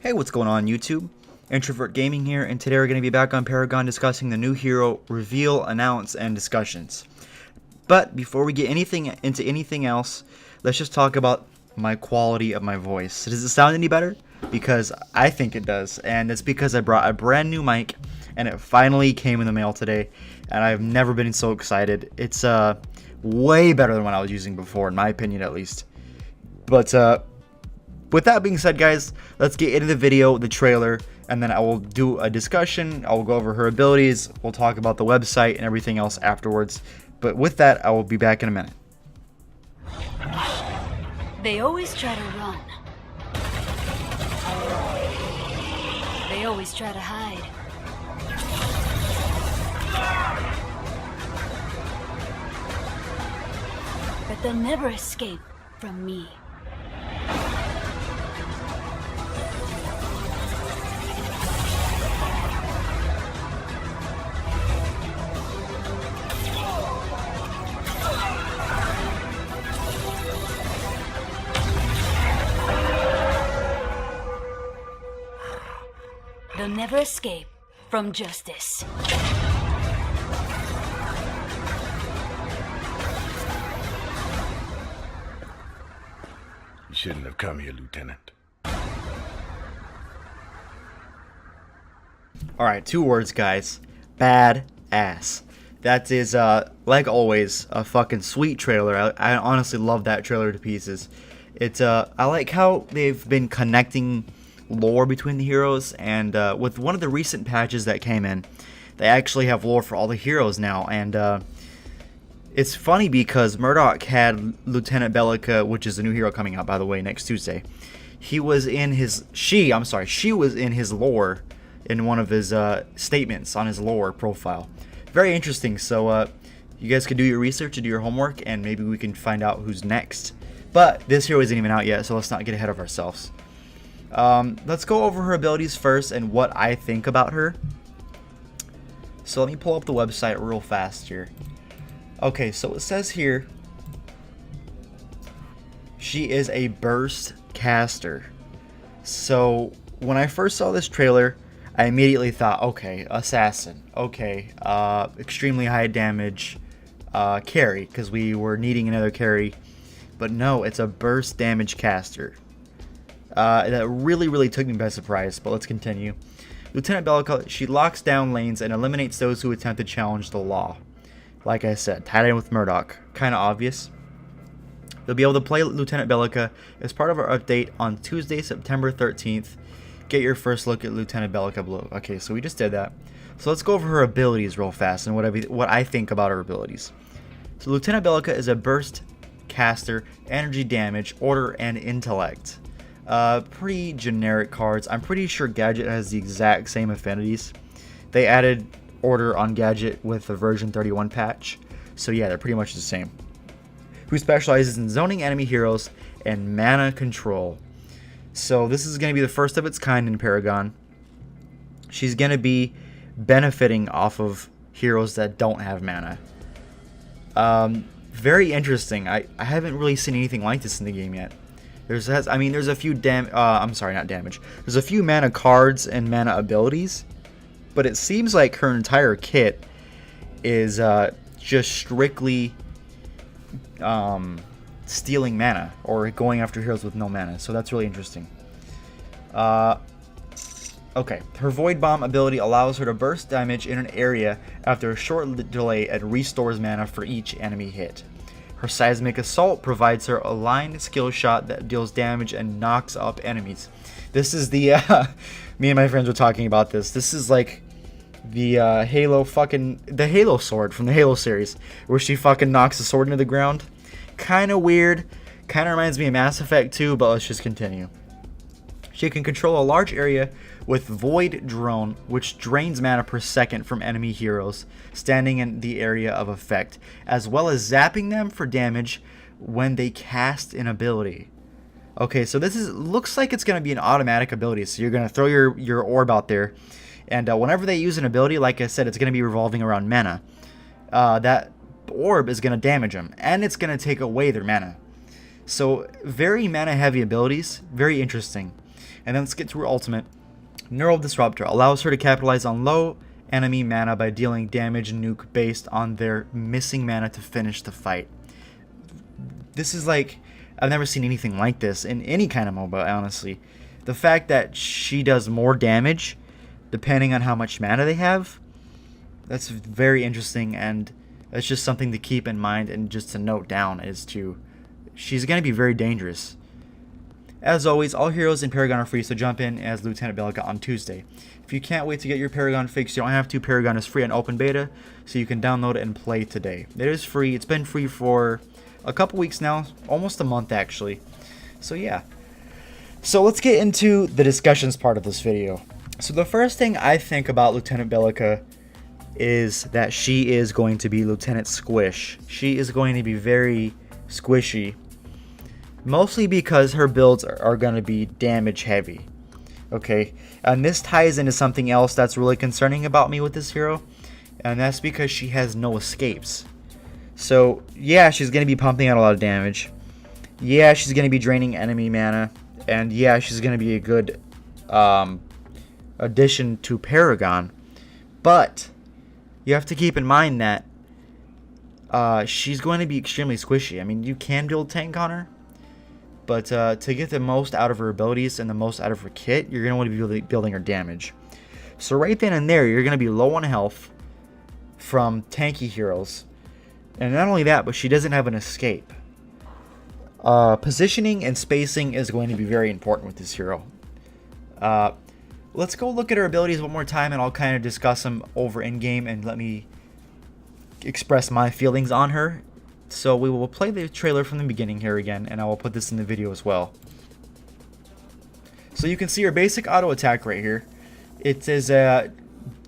Hey, what's going on YouTube? Introvert Gaming here, and today we're going to be back on Paragon discussing the new hero reveal, announce, and discussions. But before we get into anything else, let's just talk about my quality of my voice. Does it sound any better? Because I think it does, and it's because I brought a brand new mic, and it finally came in the mail today, and I've never been so excited. It's way better than what I was using before, in my opinion at least. But with that being said, guys, let's get into the video, the trailer, and then I will do a discussion. I will go over her abilities. We'll talk about the website and everything else afterwards. But with that, I will be back in a minute. They always try to run. They always try to hide. But they'll never escape from me. They'll never escape from justice. You shouldn't have come here, Lieutenant. Alright, 2 words, guys. Badass. That is, like always, a fucking sweet trailer. I honestly love that trailer to pieces. It's, I like how they've been connecting lore between the heroes, and with one of the recent patches that came in, they actually have lore for all the heroes now. And it's funny because Murdoch had Lieutenant Belica, which is a new hero coming out, by the way, next Tuesday. She was in his lore in one of his statements on his lore profile. Very interesting. So you guys can do your research and do your homework, and maybe we can find out who's next. But this hero isn't even out yet, so let's not get ahead of ourselves. Let's go over her abilities first and what I think about her. So let me pull up the website real fast here. Okay, so it says here she is a burst caster. So when I first saw this trailer, I immediately thought, okay, assassin, okay, extremely high damage carry, because we were needing another carry. But no, it's a burst damage caster. That really took me by surprise, but let's continue. Lieutenant Belica, she locks down lanes and eliminates those who attempt to challenge the law. Like I said, tied in with Murdoch. Kind of obvious. You'll be able to play Lieutenant Belica as part of our update on Tuesday, September 13th. Get your first look at Lieutenant Belica below. Okay, so we just did that. So let's go over her abilities real fast and what I think about her abilities. So Lieutenant Belica is a burst caster, energy damage, order, and intellect. Pretty generic cards. I'm pretty sure Gadget has the exact same affinities. They added order on Gadget with the version 31 patch. So yeah, they're pretty much the same. Who specializes in zoning enemy heroes and mana control. So this is going to be the first of its kind in Paragon. She's going to be benefiting off of heroes that don't have mana. Very interesting. I haven't really seen anything like this in the game yet. There's a few There's a few mana cards and mana abilities, but it seems like her entire kit is just strictly stealing mana or going after heroes with no mana. So that's really interesting. Okay, her Void Bomb ability allows her to burst damage in an area after a short delay and restores mana for each enemy hit. Her Seismic Assault provides her a line skill shot that deals damage and knocks up enemies. This is the, me and my friends were talking about this. This is like the Halo sword from the Halo series, where she fucking knocks the sword into the ground. Kind of weird. Kind of reminds me of Mass Effect 2, but let's just continue. She can control a large area with Void Drone, which drains mana per second from enemy heroes standing in the area of effect, as well as zapping them for damage when they cast an ability. Okay, so this looks like it's going to be an automatic ability, so you're going to throw your orb out there, and whenever they use an ability, like I said, it's going to be revolving around mana. That orb is going to damage them, and it's going to take away their mana. So very mana heavy abilities, very interesting. And then let's get to her ultimate. Neural Disruptor allows her to capitalize on low enemy mana by dealing damage nuke based on their missing mana to finish the fight. This is like, I've never seen anything like this in any kind of MOBA, honestly. The fact that she does more damage depending on how much mana they have, that's very interesting, and that's just something to keep in mind and just to note down is to, she's going to be very dangerous. As always, all heroes in Paragon are free, so jump in as Lieutenant Belica on Tuesday. If you can't wait to get your Paragon fixed, you don't have to. Paragon is free on open beta, so you can download it and play today. It is free. It's been free for a couple weeks now, almost a month actually. So yeah. So let's get into the discussions part of this video. So the first thing I think about Lieutenant Belica is that she is going to be Lieutenant Squish. She is going to be very squishy, mostly because her builds are going to be damage heavy. Okay, and this ties into something else that's really concerning about me with this hero, and that's because she has no escapes. So yeah, she's going to be pumping out a lot of damage. Yeah, she's going to be draining enemy mana, and yeah, she's going to be a good addition to Paragon. But you have to keep in mind that she's going to be extremely squishy. I mean, you can build tank on her, but to get the most out of her abilities and the most out of her kit, you're going to want to be building her damage. So right then and there, you're going to be low on health from tanky heroes. And not only that, but she doesn't have an escape. Positioning and spacing is going to be very important with this hero. Let's go look at her abilities one more time, and I'll kind of discuss them over in-game, and let me express my feelings on her. So we will play the trailer from the beginning here again, and I will put this in the video as well. So you can see her basic auto attack right here. It is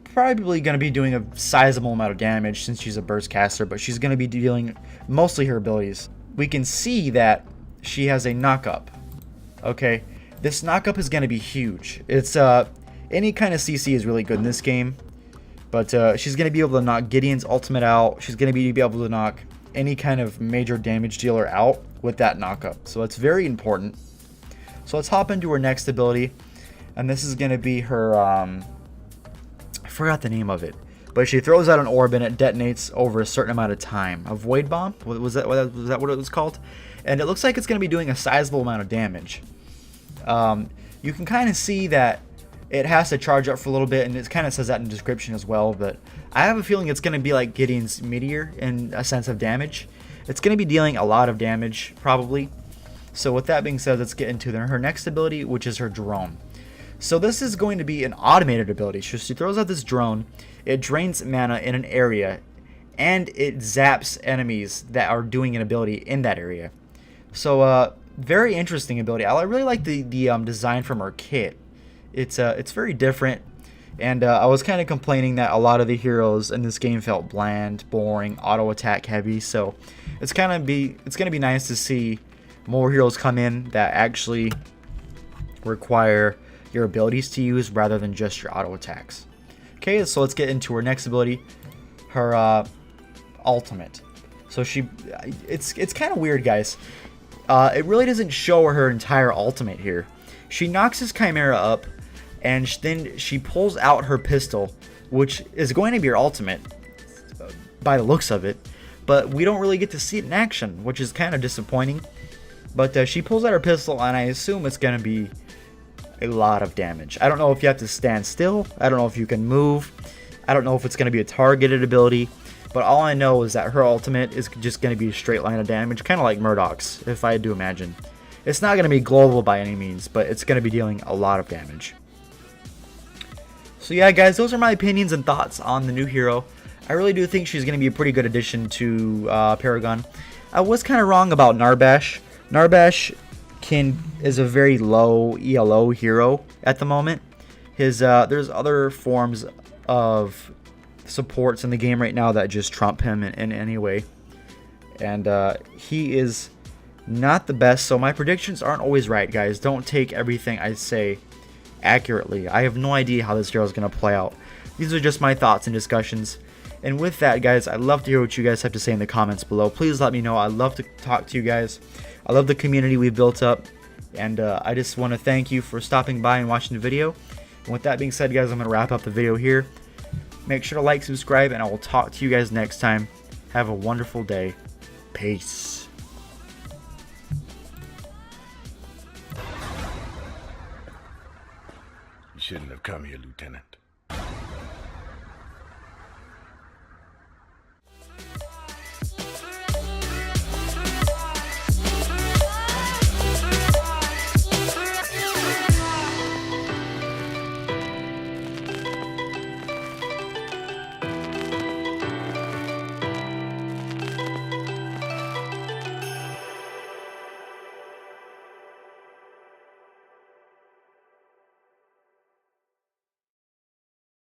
probably going to be doing a sizable amount of damage since she's a burst caster, but she's going to be dealing mostly her abilities. We can see that she has a knockup. Okay, this knockup is going to be huge. It's any kind of CC is really good in this game, but she's going to be able to knock Gideon's ultimate out. She's going to be able to knock any kind of major damage dealer out with that knockup. So it's very important. So let's hop into her next ability, and this is going to be her I forgot the name of it, but she throws out an orb and it detonates over a certain amount of time. A void bomb? Was that what it was called? And it looks like it's going to be doing a sizable amount of damage. You can kind of see that it has to charge up for a little bit, and it kind of says that in the description as well, but I have a feeling it's going to be like Gideon's Meteor in a sense of damage. It's going to be dealing a lot of damage, probably. So with that being said, let's get into her next ability, which is her drone. So this is going to be an automated ability. So she throws out this drone, it drains mana in an area, and it zaps enemies that are doing an ability in that area. So very interesting ability. I really like the design from her kit. It's very different, and I was kind of complaining that a lot of the heroes in this game felt bland, boring, auto attack heavy. So it's gonna be nice to see more heroes come in that actually require your abilities to use rather than just your auto attacks. Okay, so let's get into her next ability, her ultimate. So it's kind of weird, guys. It really doesn't show her entire ultimate here. She knocks his Chimera up, and then she pulls out her pistol, which is going to be her ultimate by the looks of it, but we don't really get to see it in action, which is kind of disappointing. But she pulls out her pistol, and I assume it's going to be a lot of damage. I don't know if you have to stand still. I don't know if you can move. I don't know if it's going to be a targeted ability. But all I know is that her ultimate is just going to be a straight line of damage, kind of like Murdoch's, if I had to imagine. It's not going to be global by any means, but it's going to be dealing a lot of damage. So yeah, guys, those are my opinions and thoughts on the new hero. I really do think she's going to be a pretty good addition to Paragon. I was kind of wrong about Narbash. Narbash is a very low ELO hero at the moment. There's other forms of supports in the game right now that just trump him in any way, and he is not the best, so my predictions aren't always right, guys. Don't take everything I say accurately. I have no idea how this hero is going to play out. These are just my thoughts and discussions, and with that, guys, I'd love to hear what you guys have to say in the comments below. Please let me know. I'd love to talk to you guys. I love the community we've built up, And I just want to thank you for stopping by and watching the video. And with that being said, guys, I'm going to wrap up the video here. Make sure to like, subscribe, and I will talk to you guys next time. Have a wonderful day. Peace. You shouldn't have come here, Lieutenant.